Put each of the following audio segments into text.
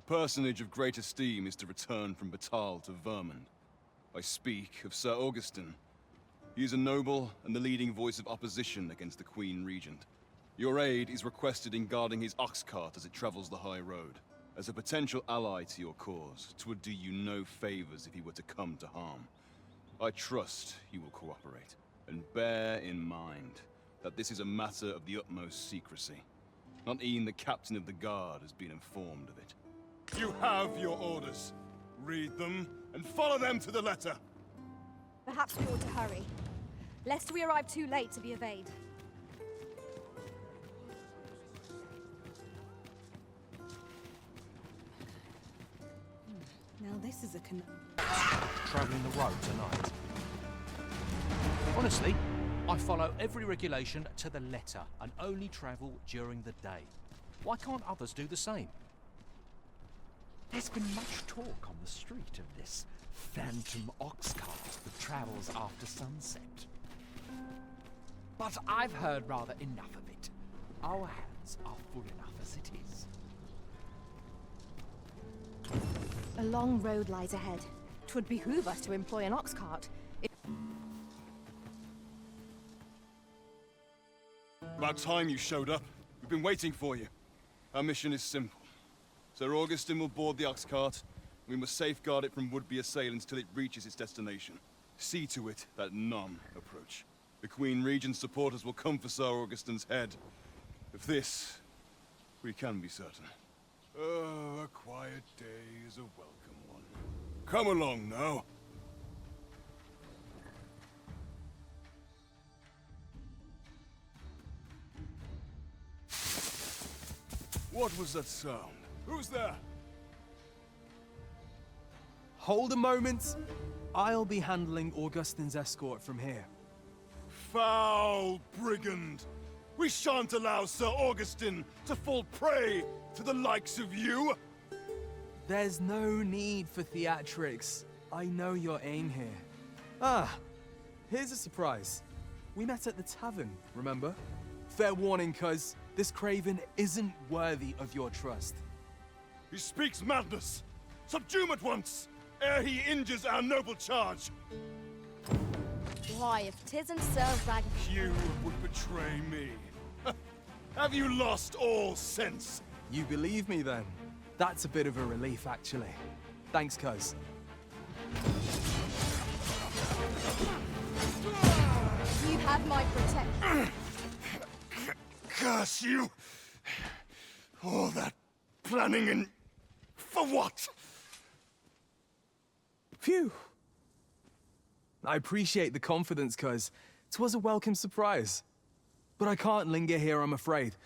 personage of great esteem is to return from Batal to Vermund. I speak of Sir Augustin. He is a noble and the leading voice of opposition against the Queen Regent. Your aid is requested in guarding his ox cart as it travels the high road. As a potential ally to your cause, 'twould do you no favors if he were to come to harm. I trust he will cooperate, and bear in mind that this is a matter of the utmost secrecy. Not even the captain of the guard has been informed of it. You have your orders. Read them, and follow them to the letter. Perhaps we ought to hurry, lest we arrive too late to be obeyed. Now this is a travelling the road tonight. Honestly, I follow every regulation to the letter and only travel during the day. Why can't others do the same? There's been much talk on the street of this phantom ox cart that travels after sunset. But I've heard rather enough of it. Our hands are full enough as it is. A long road lies ahead. 'Twould behoove us to employ an ox cart. About time you showed up. We've been waiting for you. Our mission is simple. Sir Augustin will board the ox cart. We must safeguard it from would-be assailants till it reaches its destination. See to it that none approach. The Queen Regent's supporters will come for Sir Augustin's head. Of this, we can be certain. Oh, a quiet day is a welcome one. Come along now. What was that sound? Who's there? Hold a moment. I'll be handling Augustin's escort from here. Foul brigand! We shan't allow Sir Augustin to fall prey to the likes of you! There's no need for theatrics. I know your aim here. Ah, here's a surprise. We met at the tavern, remember? Fair warning, cuz this craven isn't worthy of your trust. He speaks madness! Subdue him at once, ere he injures our noble charge! Why, if 'tisn't Sir Dragon... You would betray me. Have you lost all sense? You believe me then? That's a bit of a relief, actually. Thanks, cuz. You have my protection. Curse you! All that planning and... for what? Phew. I appreciate the confidence, cuz 'twas a welcome surprise. But I can't linger here, I'm afraid.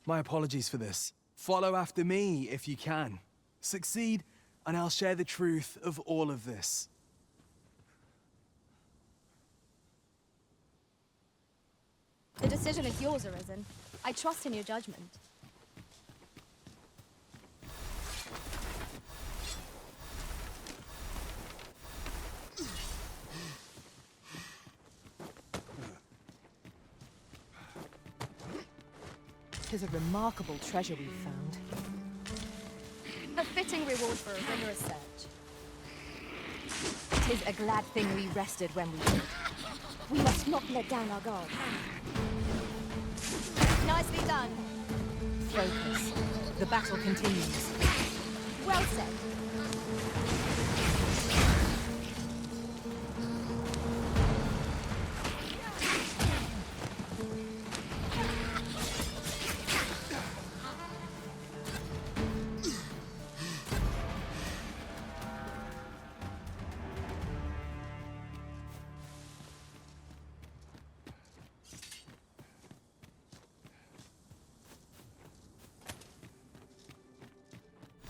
My apologies for this. Follow after me if you can. Succeed, and I'll share the truth of all of this. The decision is yours, Arisen. I trust in your judgment. Tis a remarkable treasure we've found. A fitting reward for a rigorous search. 'Tis a glad thing we rested when we did. We must not let down our guard. Nicely done. Focus. The battle continues. Well said.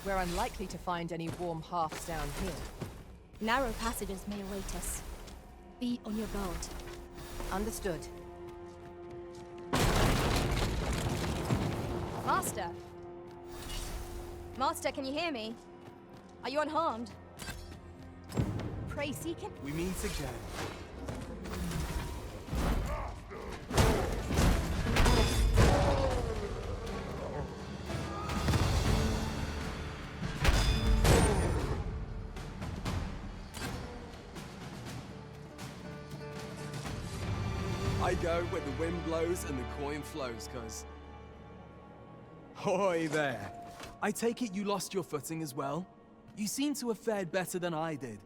We're unlikely to find any warm hearths down here. Narrow passages may await us. Be on your guard. Understood. Master! Master, can you hear me? Are you unharmed? Pray seek him. We meet again. go where the wind blows and the coin flows, cuz. Hoy there. I take it you lost your footing as well? You seem to have fared better than I did.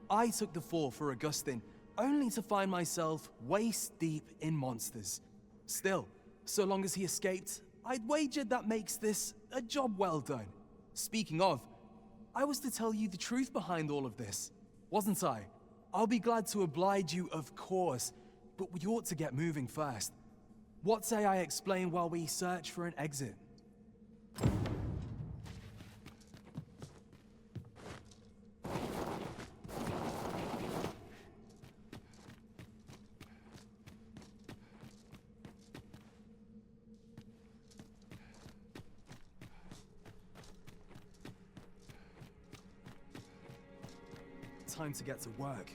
I took the fall for Augustin, only to find myself waist deep in monsters. Still, so long as he escaped, I'd wager that makes this a job well done. Speaking of, I was to tell you the truth behind all of this, wasn't I? I'll be glad to oblige you, of course, but we ought to get moving first. What say I explain while we search for an exit? Time to get to work.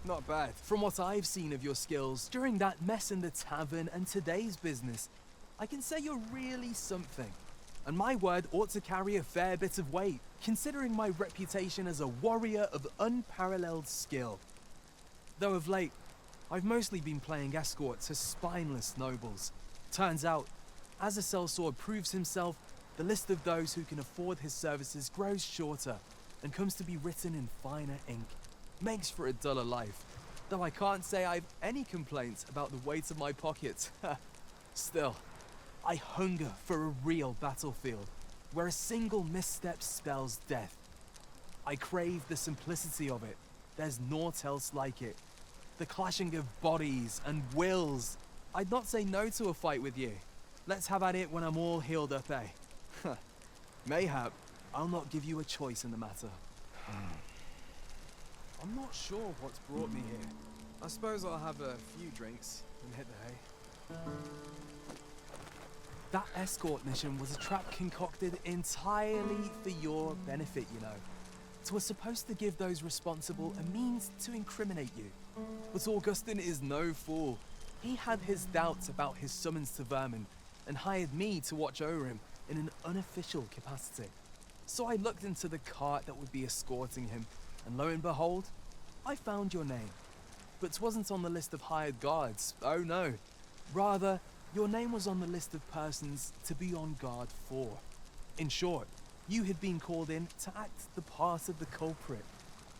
Not bad. From what I've seen of your skills during that mess in the tavern and today's business, I can say you're really something. And my word ought to carry a fair bit of weight, considering my reputation as a warrior of unparalleled skill. Though of late, I've mostly been playing escort to spineless nobles. Turns out, as a sellsword proves himself, the list of those who can afford his services grows shorter and comes to be written in finer ink. Makes for a duller life, though I can't say I've any complaints about the weight of my pocket. Still, I hunger for a real battlefield, where a single misstep spells death. I crave the simplicity of it. There's naught else like it. The clashing of bodies and wills. I'd not say no to a fight with you. Let's have at it when I'm all healed up, eh? Mayhap, I'll not give you a choice in the matter. I'm not sure what's brought me here. I suppose I'll have a few drinks and hit the hay. That escort mission was a trap concocted entirely for your benefit, you know. It was supposed to give those responsible a means to incriminate you. But Augustin is no fool. He had his doubts about his summons to Vermin and hired me to watch over him in an unofficial capacity. So I looked into the cart that would be escorting him, and lo and behold, I found your name. But 'twasn't on the list of hired guards, oh no. Rather, your name was on the list of persons to be on guard for. In short, you had been called in to act the part of the culprit.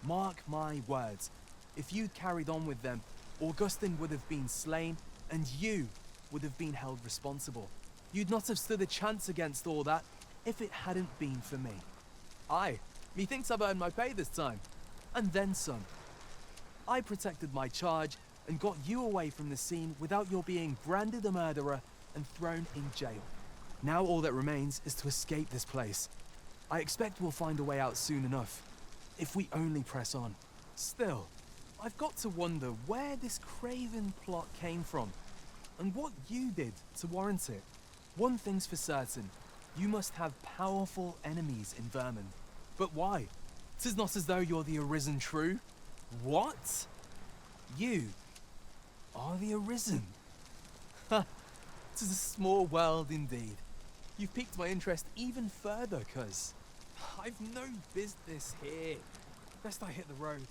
Mark my words, if you'd carried on with them, Augustin would have been slain, and you would have been held responsible. You'd not have stood a chance against all that if it hadn't been for me. Aye, methinks I've earned my pay this time. And then some. I protected my charge and got you away from the scene without your being branded a murderer and thrown in jail. Now all that remains is to escape this place. I expect we'll find a way out soon enough, if we only press on. Still, I've got to wonder where this craven plot came from, and what you did to warrant it. One thing's for certain, you must have powerful enemies in Vermin. But why? 'Tis not as though you're the Arisen true. What? You are the Arisen. Ha! 'Tis a small world indeed. You've piqued my interest even further, cuz I've no business here. Best I hit the road.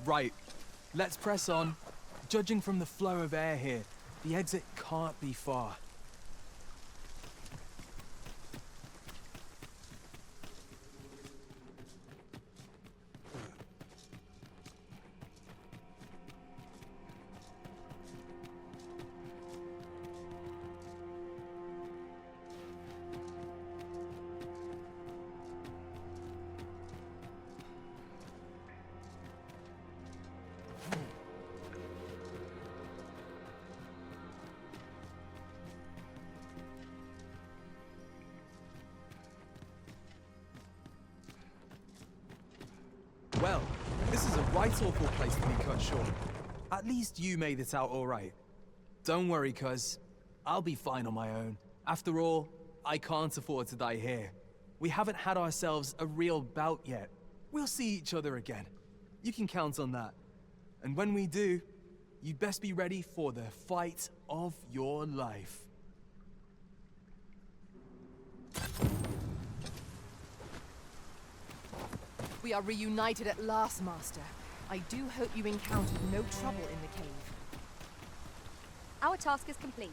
Right, let's press on. Judging from the flow of air here, the exit can't be far. right awful place to be cut short. At least you made it out all right. Don't worry, cuz. I'll be fine on my own. After all, I can't afford to die here. We haven't had ourselves a real bout yet. We'll see each other again. You can count on that. And when we do, you'd best be ready for the fight of your life. We are reunited at last, Master. I do hope you encountered no trouble in the cave. Our task is complete.